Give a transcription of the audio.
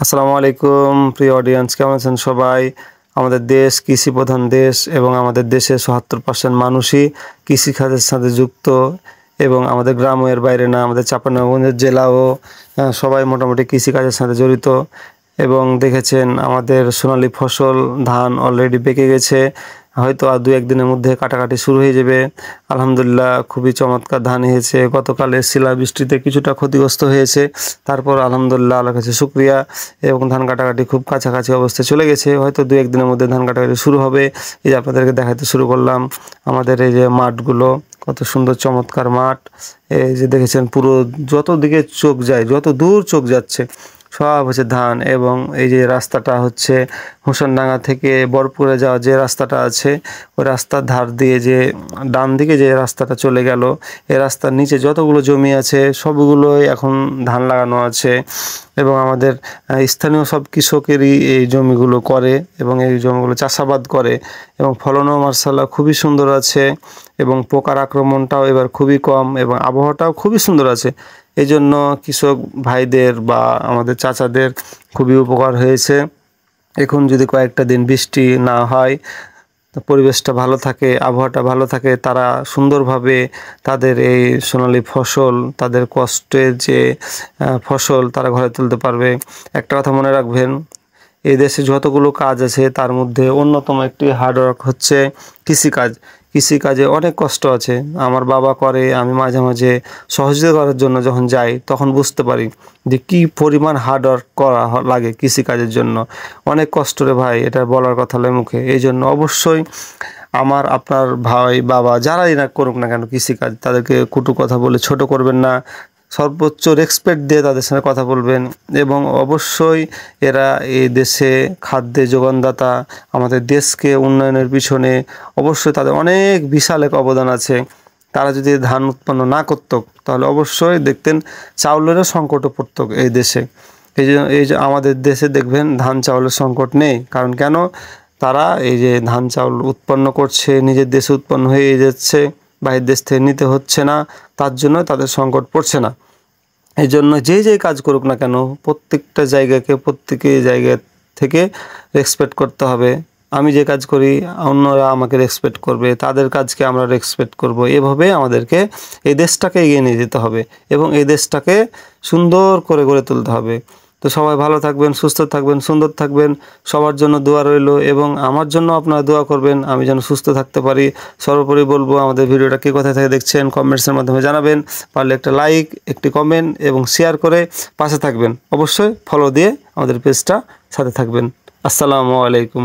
আসসালামু আলাইকুম প্রিয় অডিয়েন্স, কেমন আছেন সবাই? আমাদের দেশ কৃষি প্রধান দেশ এবং আমাদের দেশে ৭০% মানুষই কৃষিকাজের সাথে যুক্ত এবং আমাদের গ্রামের বাইরে না, আমাদের চাঁপাইনবাবগঞ্জ জেলাও সবাই মোটামুটি কৃষিকাজের সাথে জড়িত। এবং দেখেছেন আমাদের সোনালী ফসল ধান অলরেডি পেকে গেছে, হয়তো আর 2-1 দিনের মধ্যে কাটাকাটি শুরু হয়ে যাবে। আলহামদুলিল্লাহ খুবই চমৎকার ধান হয়েছে। গতকালের শিলাবৃষ্টিতে কিছুটা ক্ষতিগ্রস্ত হয়েছে, তারপর আলহামদুলিল্লাহ আল্লাহর কাছে শুকরিয়া। এবং ধান কাটাকাটি খুব কাছাকাছি অবস্থায় চলে গেছে, হয়তো 2-1 দিনের মধ্যে ধান কাটাকাটি শুরু হবে। এই যে আপনাদেরকে দেখাতে শুরু করলাম আমাদের এই যে মাঠগুলো, কত সুন্দর চমৎকার মাঠ। এই যে দেখেছেন পুরো যত দিকে চোখ যায়, যত দূর চোখ যাচ্ছে সব হচ্ছে ধান। এবং এই যে রাস্তাটা হচ্ছে হোসেনডাঙ্গা থেকে বরপুরে যাওয়ার যে রাস্তাটা আছে, ওই রাস্তার ধার দিয়ে যে ডান দিকে যে রাস্তাটা চলে গেল, এই রাস্তার নিচে যতগুলো জমি আছে সবগুলোই এখন ধান লাগানো আছে। এবং আমাদের স্থানীয় সব কৃষকেরই এই জমিগুলো করে এবং এই জমিগুলো চাষাবাদ করে এবং ফলনও মার্শাল্লাহ খুবই সুন্দর আছে এবং পোকার আক্রমণটাও এবার খুবই কম এবং আবহাওয়াটাও খুবই সুন্দর আছে। এই জন্য কৃষক ভাইদের বা আমাদের চাচাদের খুবই উপকার হয়েছে। এখন যদি কয়েকটা দিন বৃষ্টি না হয়, পরিবেশটা ভালো থাকে, আবহাওয়াটা ভালো থাকে, তারা সুন্দরভাবে তাদের এই সোনালী ফসল, তাদের কষ্টের যে ফসল তারা ঘরে তুলতে পারবে। একটা কথা মনে রাখবেন, এই দেশে যতগুলো কাজ আছে তার মধ্যে অন্যতম একটি হার্ডওয়ার্ক হচ্ছে কৃষিকাজ। কৃষিকাজে অনেক কষ্ট আছে, আমার বাবা করে, আমি মাঝে মাঝে সহযোগিতা করার জন্য যখন যাই তখন বুঝতে পারি যে কী পরিমাণ হার্ডওয়ার্ক করা লাগে কৃষিকাজের জন্য। অনেক কষ্ট রে ভাই, এটা বলার কথা নয় মুখে। এই জন্য অবশ্যই আমার আপনার ভাই বাবা যারাই না করুক না কেন কৃষিকাজ, তাদেরকে কটু কথা বলে ছোট করবেন না, সর্বোচ্চ রেসপেক্ট দিয়ে তাদের সঙ্গে কথা বলবেন। এবং অবশ্যই এরা এই দেশে খাদ্যের যোগানদাতা, আমাদের দেশকে উন্নয়নের পিছনে অবশ্যই তাদের অনেক বিশাল এক অবদান আছে। তারা যদি ধান উৎপন্ন না করত তাহলে অবশ্যই দেখতেন চাউলেরও সংকটও পড়ত এই দেশে। এই যে আমাদের দেশে দেখবেন ধান চাউলের সংকট নেই, কারণ কেন? তারা এই যে ধান চাউল উৎপন্ন করছে, নিজের দেশে উৎপন্ন হয়ে যাচ্ছে, বাইরের দেশ থেকে নিতে হচ্ছে না, তার জন্য তাদের সংকট পড়ছে না। এই জন্য যেই কাজ করুক না কেন প্রত্যেকটা জায়গাকে প্রত্যেকের জায়গা থেকে রেসপেক্ট করতে হবে। আমি যে কাজ করি অন্যরা আমাকে রেসপেক্ট করবে, তাদের কাজকে আমরা রেসপেক্ট করব। এভাবে আমাদেরকে এই দেশটাকে এগিয়ে নিয়ে যেতে হবে এবং এই দেশটাকে সুন্দর করে গড়ে তুলতে হবে। তো সবাই ভালো থাকবেন, সুস্থ থাকবেন, সুন্দর থাকবেন, সবার জন্য দোয়া রইল এবং আমার জন্য আপনারা দোয়া করবেন আমি যেন সুস্থ থাকতে পারি। সর্বোপরি বলবো, আমাদের ভিডিওটা কে কোথায় থেকে দেখছেন কমেন্টসের মাধ্যমে জানাবেন, পারলে একটা লাইক, একটি কমেন্ট এবং শেয়ার করে পাশে থাকবেন। অবশ্যই ফলো দিয়ে আমাদের পেজটা সাথে থাকবেন। আসসালামু আলাইকুম।